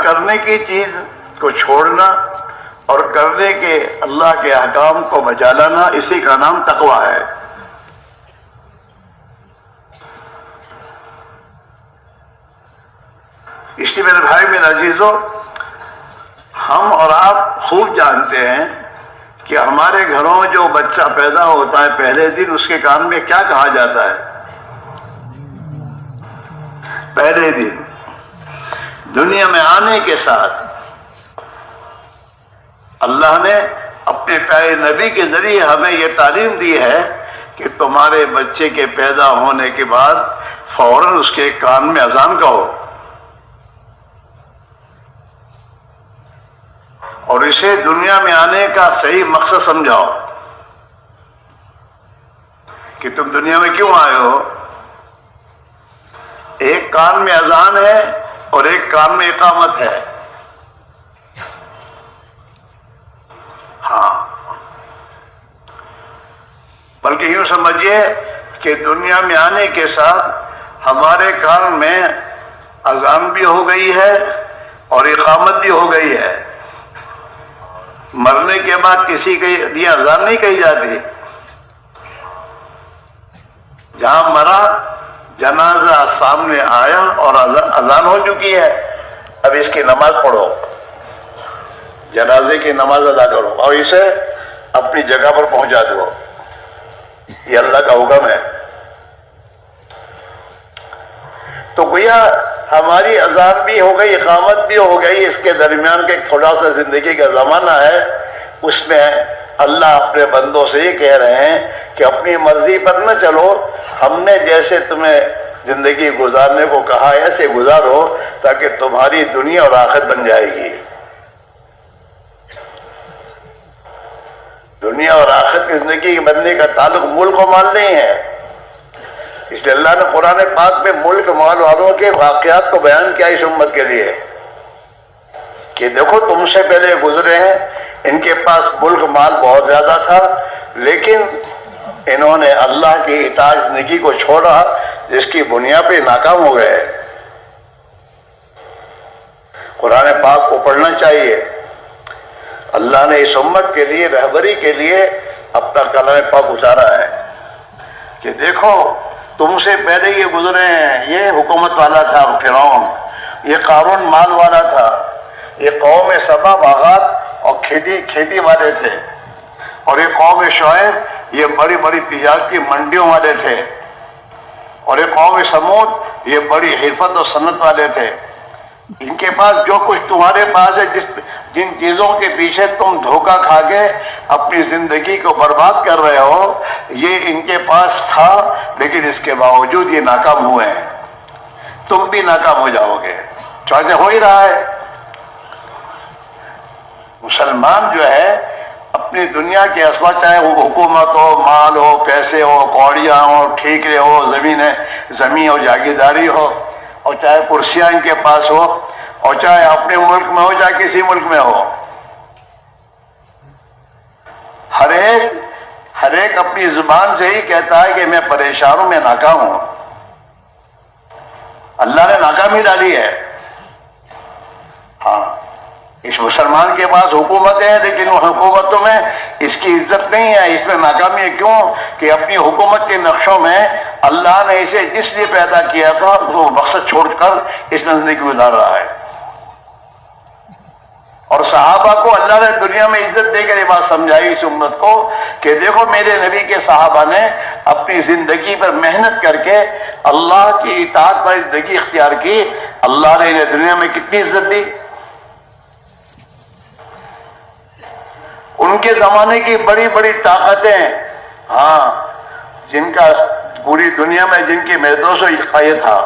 کرنے کی چیز کو چھوڑنا اور کرنے کے اللہ کے احکام کو بجا لانا، اسی کا نام تقویٰ ہے۔ اس لیے میرے بھائی میرے عزیزو، ہم اور آپ خوب جانتے ہیں کہ ہمارے گھروں میں جو بچہ پیدا ہوتا ہے پہلے دن اس کے کان میں کیا کہا جاتا ہے؟ پہلے دن دنیا میں آنے کے ساتھ اللہ نے اپنے پیارے نبی کے ذریعے ہمیں یہ تعلیم دی ہے کہ تمہارے بچے کے پیدا ہونے کے بعد فوراً اس کے کان میں اذان کہو اور اسے دنیا میں آنے کا صحیح مقصد سمجھاؤ کہ تم دنیا میں کیوں آئے ہو۔ ایک کان میں اذان ہے اور ایک کان میں اقامت ہے۔ ہاں، بلکہ یوں سمجھیے کہ دنیا میں آنے کے ساتھ ہمارے کان میں اذان بھی ہو گئی ہے اور اقامت بھی ہو گئی ہے۔ مرنے کے بعد کسی کے لیے اذان نہیں کہی جاتی۔ جہاں مرا جنازہ سامنے آیا اور اذان ہو چکی ہے، اب اس کی نماز پڑھو، جنازے کی نماز ادا کرو اور اسے اپنی جگہ پر پہنچا دو۔ یہ اللہ کا حکم ہے۔ تو گویا ہماری اذان بھی ہو گئی، اقامت بھی ہو گئی، اس کے درمیان کا ایک تھوڑا سا زندگی کا زمانہ ہے، اس میں اللہ اپنے بندوں سے یہ کہہ رہے ہیں کہ اپنی مرضی پر نہ چلو، ہم نے جیسے تمہیں زندگی گزارنے کو کہا ایسے گزارو تاکہ تمہاری دنیا اور آخرت بن جائے گی۔ دنیا اور آخرت کی زندگی بننے کا تعلق ملک و مال نہیں ہے۔ اس لیے اللہ نے قرآن پاک میں ملک مال والوں کے واقعات کو بیان کیا اس امت کے لیے کہ دیکھو تم سے پہلے گزرے ہیں، ان کے پاس ملک مال بہت زیادہ تھا، لیکن انہوں نے اللہ کی اطاعت زندگی کو چھوڑا جس کی بنیاد پہ ناکام ہو گئے۔ قرآن پاک کو پڑھنا چاہیے۔ اللہ نے اس امت کے لیے رہبری کے لیے اپنا کلام پاک اتارا ہے کہ دیکھو تم سے پہلے یہ گزرے ہیں، یہ حکومت والا تھا فرعون، یہ قارون مال والا تھا، یہ قوم سبا باغات اور کھیتی والے تھے، اور یہ قوم شعیب یہ بڑی بڑی تجارتی منڈیوں والے تھے، اور یہ قوم سمود یہ بڑی حرفت اور صنعت والے تھے۔ ان کے پاس جو کچھ تمہارے پاس ہے، جن چیزوں کے پیچھے تم دھوکہ کھا کے اپنی زندگی کو برباد کر رہے ہو، یہ ان کے پاس تھا، لیکن اس کے باوجود یہ ناکام ہوئے ہیں۔ تم بھی ناکام ہو جاؤ گے، چاہے ہو ہی رہا ہے۔ مسلمان جو ہے اپنی دنیا کے اسباب، چاہے وہ حکومت ہو، مال ہو، پیسے ہو، کوڑیاں ہو، ٹھیکرے ہو، زمین ہو، جاگیرداری ہو، اور چاہے کرسیاں ان کے پاس ہو، اور چاہے اپنے ملک میں ہو چاہے کسی ملک میں ہو، ہر ایک اپنی زبان سے ہی کہتا ہے کہ میں پریشان ہوں، میں ناکام ہوں۔ اللہ نے ناکامی ڈالی ہے۔ ہاں، اس مسلمان کے پاس حکومت ہے، لیکن ان حکومتوں میں اس کی عزت نہیں ہے، اس میں ناکامی ہے۔ کیوں؟ کہ اپنی حکومت کے نقشوں میں اللہ نے اسے جس لیے پیدا کیا تھا وہ مقصد چھوڑ کر اس میں زندگی گزار رہا ہے۔ اور صحابہ کو اللہ نے دنیا میں عزت دے کر یہ بات سمجھائی اس امت کو کہ دیکھو میرے نبی کے صحابہ نے اپنی زندگی پر محنت کر کے اللہ کی اطاعت پر زندگی اختیار کی، اللہ نے انہیں دنیا میں کتنی عزت دی۔ ان کے زمانے کی بڑی بڑی طاقتیں، ہاں، جن کا پوری دنیا میں جن کی محدود یہ تھا،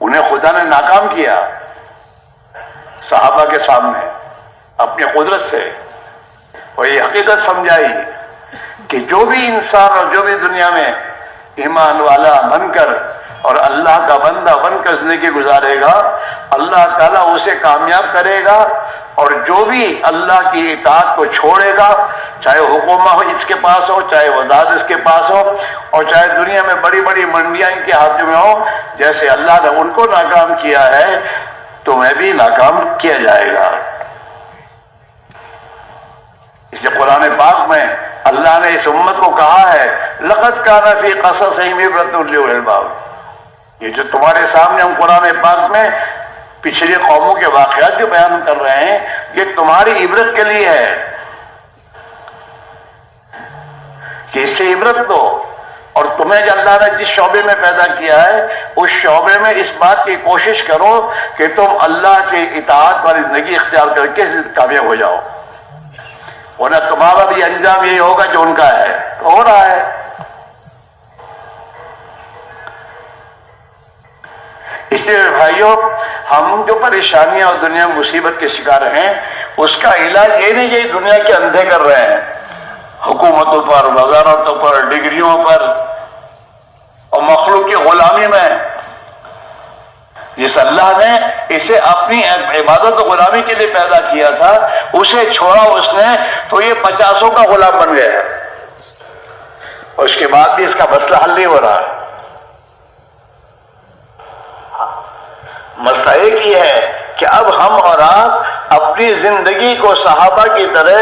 انہیں خدا نے ناکام کیا صحابہ کے سامنے اپنی قدرت سے، اور یہ حقیقت سمجھائی کہ جو بھی انسان اور جو بھی دنیا میں ایمان والا بن کر اور اللہ کا بندہ بن کر زندگی گزارے گا، اللہ تعالیٰ اسے کامیاب کرے گا۔ اور جو بھی اللہ کی اطاعت کو چھوڑے گا، چاہے حکومت ہو اس کے پاس ہو، چاہے وزارت اس کے پاس ہو، اور چاہے دنیا میں بڑی بڑی منڈیاں ان کے ہاتھ میں ہو، جیسے اللہ نے ان کو ناکام کیا ہے، تمہیں بھی ناکام کیا جائے گا۔ اس لیے قرآن پاک میں اللہ نے اس امت کو کہا ہے لقد کان فی قصصہم عبرۃ لأولی الالباب، یہ جو تمہارے سامنے ہم قرآن پاک میں پچھلی قوموں کے واقعات جو بیان کر رہے ہیں یہ تمہاری عبرت کے لیے ہے کہ اس سے عبرت دو، اور تمہیں جو اللہ نے جس شعبے میں پیدا کیا ہے اس شعبے میں اس بات کی کوشش کرو کہ تم اللہ کی اطاعت والی زندگی اختیار کر کے کامیاب ہو جاؤ، ورنہ تمہارا بھی انجام یہی ہوگا جو ان کا ہے، ہو رہا ہے۔ اس لیے بھائیوں ہم جو پریشانیاں اور دنیا مصیبت کے شکار ہیں اس کا علاج یہ نہیں کہ دنیا کے اندھے کر رہے ہیں حکومتوں پر، وزارتوں پر، ڈگریوں پر اور مخلوق کی غلامی میں۔ جس اللہ نے اسے اپنی عبادت و غلامی کے لیے پیدا کیا تھا اسے چھوڑا اس نے تو یہ 50 کا غلام بن گیا، اور اس کے بعد بھی اس کا مسئلہ حل نہیں ہو رہا۔ مسئلہ ایک ہی ہے کہ اب ہم اور آپ اپنی زندگی کو صحابہ کی طرح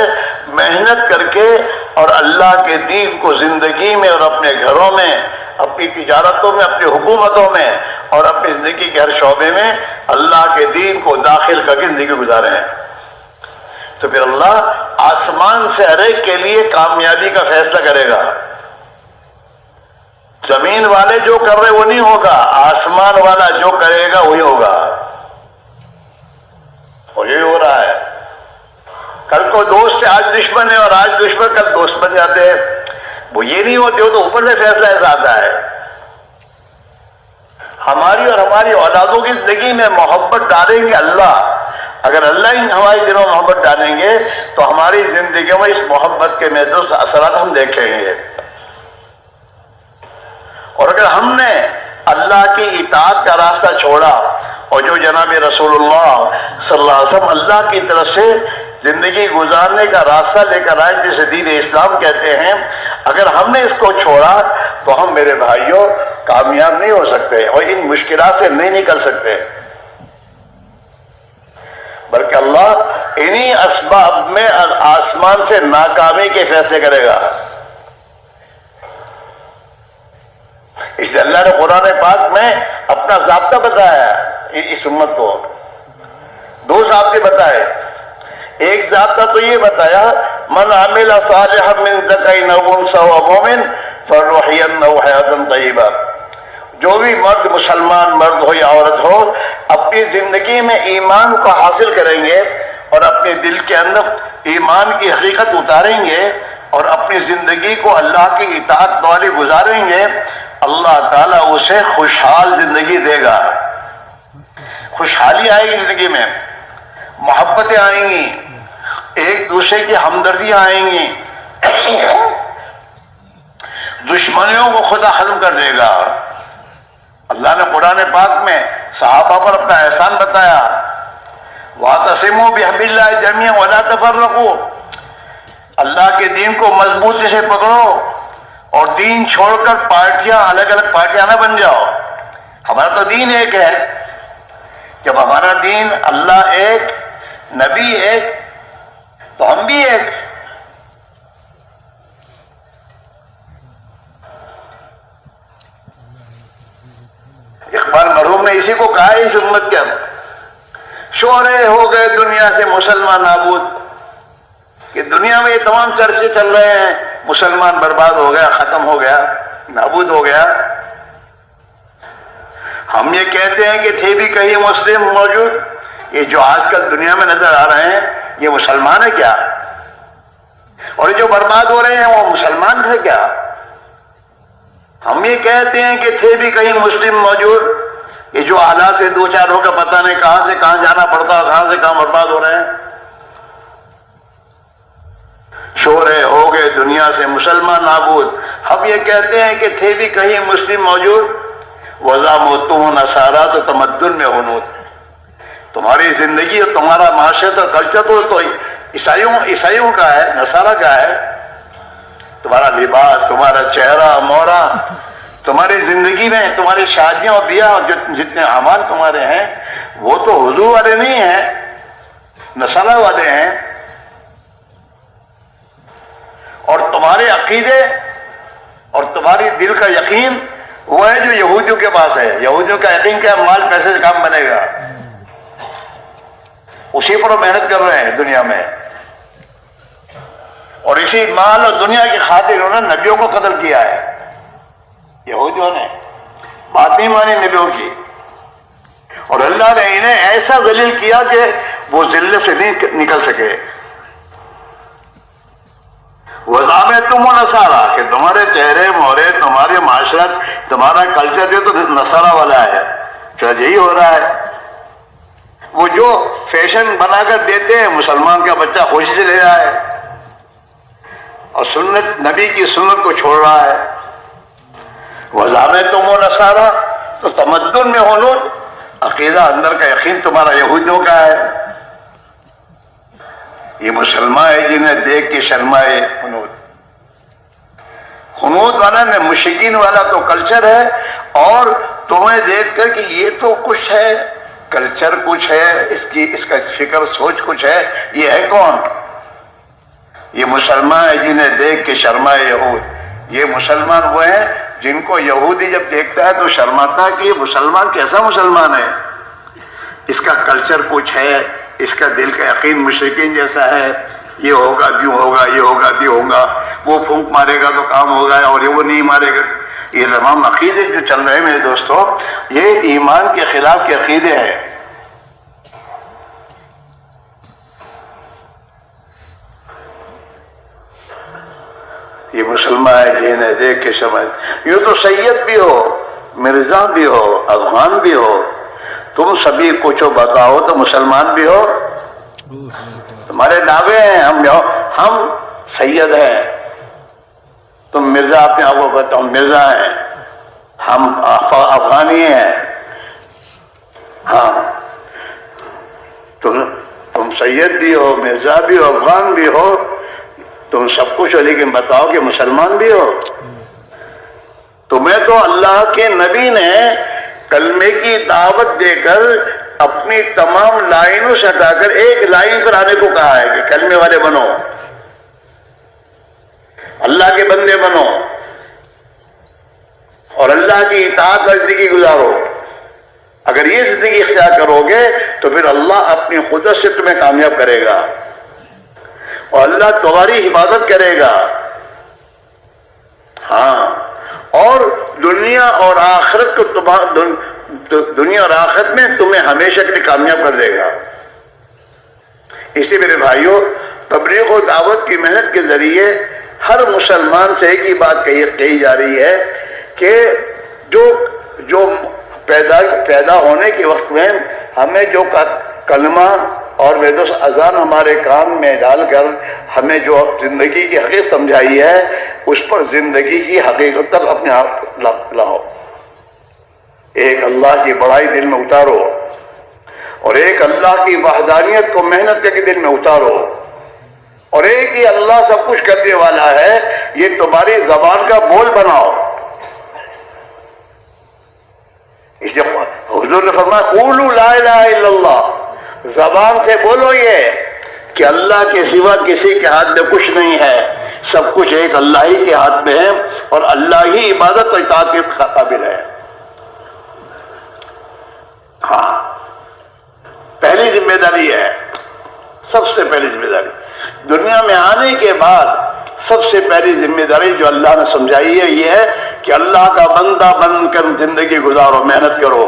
محنت کر کے اور اللہ کے دین کو زندگی میں اور اپنے گھروں میں، اپنی تجارتوں میں، اپنی حکومتوں میں اور اپنی زندگی کے ہر شعبے میں اللہ کے دین کو داخل کر کے زندگی گزارے ہیں، تو پھر اللہ آسمان سے ہر ایک کے لیے کامیابی کا فیصلہ کرے گا۔ زمین والے جو کر رہے وہ نہیں ہوگا، آسمان والا جو کرے گا وہی ہوگا، اور یہی ہو رہا ہے۔ کل کو دوست آج دشمن ہے اور آج دشمن کل دوست بن جاتے ہیں، وہ یہ نہیں ہوتے، وہ تو اوپر سے فیصلہ ایسا آتا ہے۔ ہماری اور ہماری اولادوں کی زندگی میں محبت ڈالیں گے اللہ، اگر اللہ ہی ہمارے دلوں میں محبت ڈالیں گے تو ہماری زندگیوں میں اس محبت کے محض اثرات ہم دیکھیں گے، اور اگر ہم نے اللہ کی اطاعت کا راستہ چھوڑا اور جو جناب رسول اللہ صلی اللہ علیہ وسلم اللہ کی طرف سے زندگی گزارنے کا راستہ لے کر آئے جسے دین اسلام کہتے ہیں، اگر ہم نے اس کو چھوڑا تو ہم میرے بھائیوں کامیاب نہیں ہو سکتے اور ان مشکلات سے نہیں نکل سکتے، بلکہ اللہ انہی اسباب میں آسمان سے ناکامی کے فیصلے کرے گا۔ اس لیے اللہ نے قرآن پاک میں اپنا ضابطہ بتایا اس امت کو، 2 ضابطے بتائے۔ ایک ضابطہ تو یہ بتایا من عمل صالحا من ذکر او انثى وهو مؤمن فلنحيينه حیاة طیبہ، جو بھی مرد مسلمان مرد ہو یا عورت ہو اپنی زندگی میں ایمان کو حاصل کریں گے اور اپنے دل کے اندر ایمان کی حقیقت اتاریں گے اور اپنی زندگی کو اللہ کی اطاعت والی گزاریں گے، اللہ تعالیٰ اسے خوشحال زندگی دے گا، خوشحالی آئے گی زندگی میں، محبتیں آئیں گی، ایک دوسرے کی ہمدردیاں آئیں گی، دشمنیوں کو خدا ختم کر دے گا۔ اللہ نے قرآن پاک میں صحابہ پر اپنا احسان بتایا، وَاعْتَصِمُوا بِحَبْلِ اللَّهِ جَمِيعًا وَلَا تَفَرَّقُوا، اللہ کے دین کو مضبوطی سے پکڑو اور دین چھوڑ کر پارٹیاں الگ الگ پارٹیاں نہ بن جاؤ۔ ہمارا تو دین ایک ہے، جب ہمارا دین اللہ ایک، نبی ایک، تو ہم بھی ایک۔ اقبال مرحوم نے اسی کو کہا ہے اس امت کے شعرے ہو گئے دنیا سے مسلمان نابود، کہ دنیا میں یہ تمام چرچے چل رہے ہیں مسلمان برباد ہو گیا، ختم ہو گیا، نابود ہو گیا۔ ہم یہ کہتے ہیں کہ تھے بھی کہیں مسلم موجود، یہ جو آج کل دنیا میں نظر آ رہے ہیں یہ مسلمان ہے کیا؟ اور یہ جو برباد ہو رہے ہیں وہ مسلمان تھے کیا؟ ہم یہ کہتے ہیں کہ تھے بھی کہیں مسلم موجود، یہ جو حالات سے دو چار ہو کر پتہ نہیں کہاں سے کہاں جانا پڑتا ہے، کہاں سے کہاں برباد ہو رہے ہیں۔ شورے ہو گئے دنیا سے مسلمان نابود، ہم یہ کہتے ہیں کہ تھے بھی کہیں مسلم موجود، وَذَا مُوتُمُ نَصَارَا تو تمدن میں ہنود، تمہاری زندگی اور تمہارا معاشرت اور کلچر تو عیسائیوں کا ہے، نصارہ کا ہے، تمہارا لباس، تمہارا چہرہ مورا، تمہاری زندگی میں تمہاری شادیاں اور بیاہ اور جتنے اعمال تمہارے ہیں وہ تو حضور والے نہیں ہیں، نصارہ والے ہیں. اور تمہارے عقیدے اور تمہاری دل کا یقین وہ ہے جو یہودیوں کے پاس ہے. یہودیوں کا یقین کیا؟ مال پیسے سے کام بنے گا، اسی پر وہ محنت کر رہے ہیں دنیا میں. اور اسی مال اور دنیا کی خاطر انہوں نے نبیوں کو قتل کیا ہے. یہودیوں نے بات نہیں مانی نبیوں کی، اور اللہ نے انہیں ایسا ذلیل کیا کہ وہ ذلت سے نہیں نکل سکے. وَزَعَمْتُمُ نَصَارَىٰ، کہ تمہارے چہرے مہرے، تمہاری معاشرت، تمہارا کلچر یہ تو نصارہ والا ہے. شاید یہی ہو رہا ہے. وہ جو فیشن بنا کر دیتے ہیں مسلمان کا بچہ خوشی سے لے رہا ہے، اور سنت نبی کی سنت کو چھوڑ رہا ہے. وَزَعَمْتُمُ نَصَارَىٰ، تو تمدن میں ہنود، عقیدہ اندر کا یقین تمہارا یہودیوں کا ہے. یہ مسلمان ہے جنہیں دیکھ کے شرمائے ہنود. ہنود والا نے مشرکین والا تو کلچر ہے، اور تمہیں دیکھ کر کہ یہ تو کچھ ہے، کلچر کچھ ہے، اس کا فکر سوچ کچھ ہے. یہ ہے کون؟ یہ مسلمان ہے جنہیں دیکھ کے شرمائے یہود. یہ مسلمان وہ ہیں جن کو یہودی جب دیکھتا ہے تو شرماتا ہے کہ یہ مسلمان کیسا مسلمان ہے، اس کا کلچر کچھ ہے، اس کا دل کا یقین مشرکین جیسا ہے. یہ ہوگا یوں ہوگا، یہ ہوگا یوں ہوگا، وہ پھونک مارے گا تو کام ہوگا، اور یہ وہ نہیں مارے گا. یہ تمام عقیدے جو چل رہے ہیں میرے دوستو، یہ ایمان کے خلاف کے عقیدے ہیں. یہ مسلمان ہے جنہیں دیکھ کے سمجھ. یوں تو سید بھی ہو، مرزا بھی ہو، افغان بھی ہو، تم سبھی کچھ بتاؤ تو مسلمان بھی ہو. تمہارے دعوے ہیں ہم سید ہیں، تم مرزا اپنے آپ کو کہتے ہم مرزا ہیں، ہم افغانی ہیں. ہاں تم سید بھی ہو، مرزا بھی ہو، افغان بھی ہو، تم سب کچھ ہو، لیکن بتاؤ کہ مسلمان بھی ہو. تمہیں تو اللہ کے نبی نے کلمے کی دعوت دے کر اپنی تمام لائنوں سے ہٹا کر ایک لائن پر آنے کو کہا ہے کہ کلمے والے بنو، اللہ کے بندے بنو، اور اللہ کی اطاعت کا زندگی گزارو. اگر یہ زندگی اختیار کرو گے تو پھر اللہ اپنی قدرت سے تمہیں کامیاب کرے گا، اور اللہ تمہاری حفاظت کرے گا. ہاں، اور دنیا اور آخرت کو دنیا اور آخرت میں تمہیں ہمیشہ کے لیے کامیاب کر دے گا. اسی میرے بھائیوں، تبلیغ و دعوت کی محنت کے ذریعے ہر مسلمان سے ایک ہی بات کہی جا رہی ہے کہ جو پیدا ہونے کے وقت میں ہمیں جو کلمہ اور اذان ہمارے کان میں ڈال کر ہمیں جو زندگی کی حقیقت سمجھائی ہے، اس پر زندگی کی حقیقت تک اپنے آپ لاؤ. ایک اللہ کی بڑائی دل میں اتارو، اور ایک اللہ کی وحدانیت کو محنت کر کے دل میں اتارو، اور ایک ہی اللہ سب کچھ کرنے والا ہے، یہ تمہاری زبان کا بول بناؤ. اس لیے حضور نے فرمایا قولوا لا الہ الا اللہ، زبان سے بولو یہ کہ اللہ کے سوا کسی کے ہاتھ میں کچھ نہیں ہے، سب کچھ ایک اللہ ہی کے ہاتھ میں ہے، اور اللہ ہی عبادت اور اطاعت کے قابل ہے. ہاں، پہلی ذمہ داری ہے، سب سے پہلی ذمہ داری دنیا میں آنے کے بعد سب سے پہلی ذمہ داری جو اللہ نے سمجھائی ہے یہ ہے کہ اللہ کا بندہ بن کر زندگی گزارو، محنت کرو،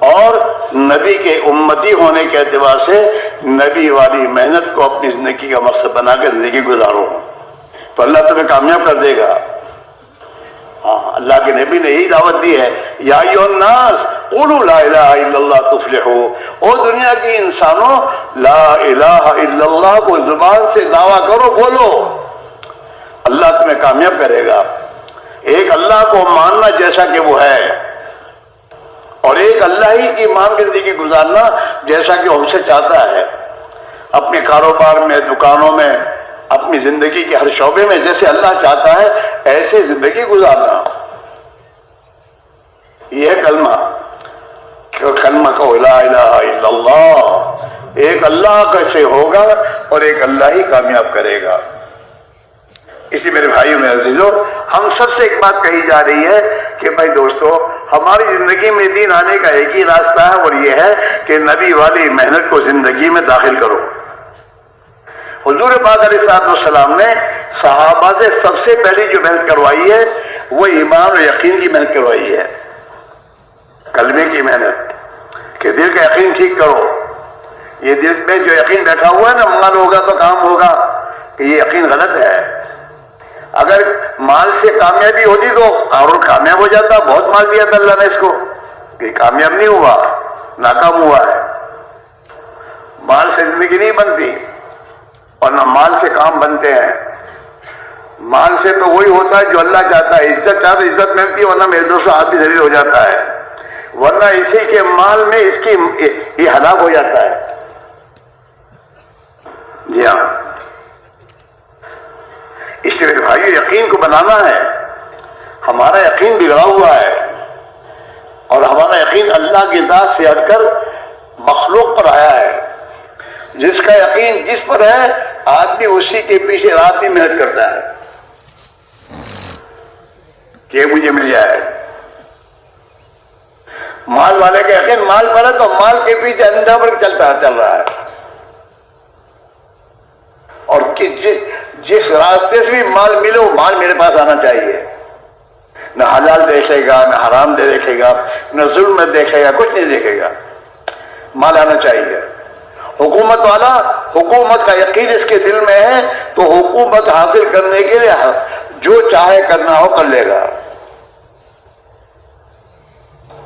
اور نبی کے امتی ہونے کے اعتبار سے نبی والی محنت کو اپنی زندگی کا مقصد بنا کر زندگی گزارو، تو اللہ تمہیں کامیاب کر دے گا. ہاں، اللہ کے نبی نے یہی دعوت دی ہے، یا ایھا الناس قولوا لا الہ الا اللہ تفلحوا. او دنیا کے انسانوں، لا الہ الا اللہ کو زبان سے دعویٰ کرو، بولو، اللہ تمہیں کامیاب کرے گا. ایک اللہ کو ماننا جیسا کہ وہ ہے، اور ایک اللہ ہی کی مان کی زندگی گزارنا جیسا کہ ہم سے چاہتا ہے. اپنے کاروبار میں، دکانوں میں، اپنی زندگی کے ہر شعبے میں جیسے اللہ چاہتا ہے ایسے زندگی گزارنا. یہ ہے کلمہ. کہ کلمہ کہو لا الہ الا اللہ، ایک اللہ کیسے ہوگا اور ایک اللہ ہی کامیاب کرے گا۔ اسی میرے بھائیوں میں عزیزو، ہم سب سے ایک بات کہی جا رہی ہے کہ بھائی دوستو، ہماری زندگی میں دین آنے کا ایک ہی راستہ ہے، اور یہ ہے کہ نبی والی محنت کو زندگی میں داخل کرو۔ حضور پاک علیہ الصلوۃ والسلام نے صحابہ سے سب سے پہلی جو محنت کروائی ہے وہ ایمان اور یقین کی محنت کروائی ہے، کلمے کی محنت، کہ دل کا یقین ٹھیک کرو۔ یہ دل میں جو یقین بیٹھا ہوا ہے نا، مال ہوگا تو کام ہوگا، کہ یہ یقین غلط ہے۔ اگر مال سے کامیابی ہوتی تو قارون کامیاب ہو جاتا، بہت مال دیا تھا اللہ نے اس کو، کہ کامیاب نہیں ہوا، ناکام ہوا ہے۔ مال سے زندگی نہیں بنتی، اور نہ مال سے کام بنتے ہیں۔ مال سے تو وہی ہوتا ہے جو اللہ چاہتا ہے، عزت چاہتا ہے عزت ملتی ہے، ورنہ میرے دوستوں آدمی ذلیل ہو جاتا ہے، ورنہ اسی کے مال میں اس کی یہ ہلاک ہو جاتا ہے۔ جی ہاں، اس لیے بھائی یقین کو بنانا ہے۔ ہمارا یقین بگڑا ہوا ہے، اور ہمارا یقین اللہ کی ذات سے ہٹ کر مخلوق پر آیا ہے۔ جس کا یقین جس پر ہے، آدمی اسی کے پیچھے رات دن محنت کرتا ہے کہ مجھے مل جائے۔ مال والے کا یقین مال پر ہے تو مال کے پیچھے اندھا پر چل رہا ہے، اور جس راستے سے بھی مال ملے وہ مال میرے پاس آنا چاہیے۔ نہ حلال دیکھے گا، نہ حرام دیکھے گا، نہ ظلم دیکھے گا، کچھ نہیں دیکھے گا، مال آنا چاہیے۔ حکومت والا، حکومت کا یقین اس کے دل میں ہے تو حکومت حاصل کرنے کے لیے جو چاہے کرنا ہو کر لے گا۔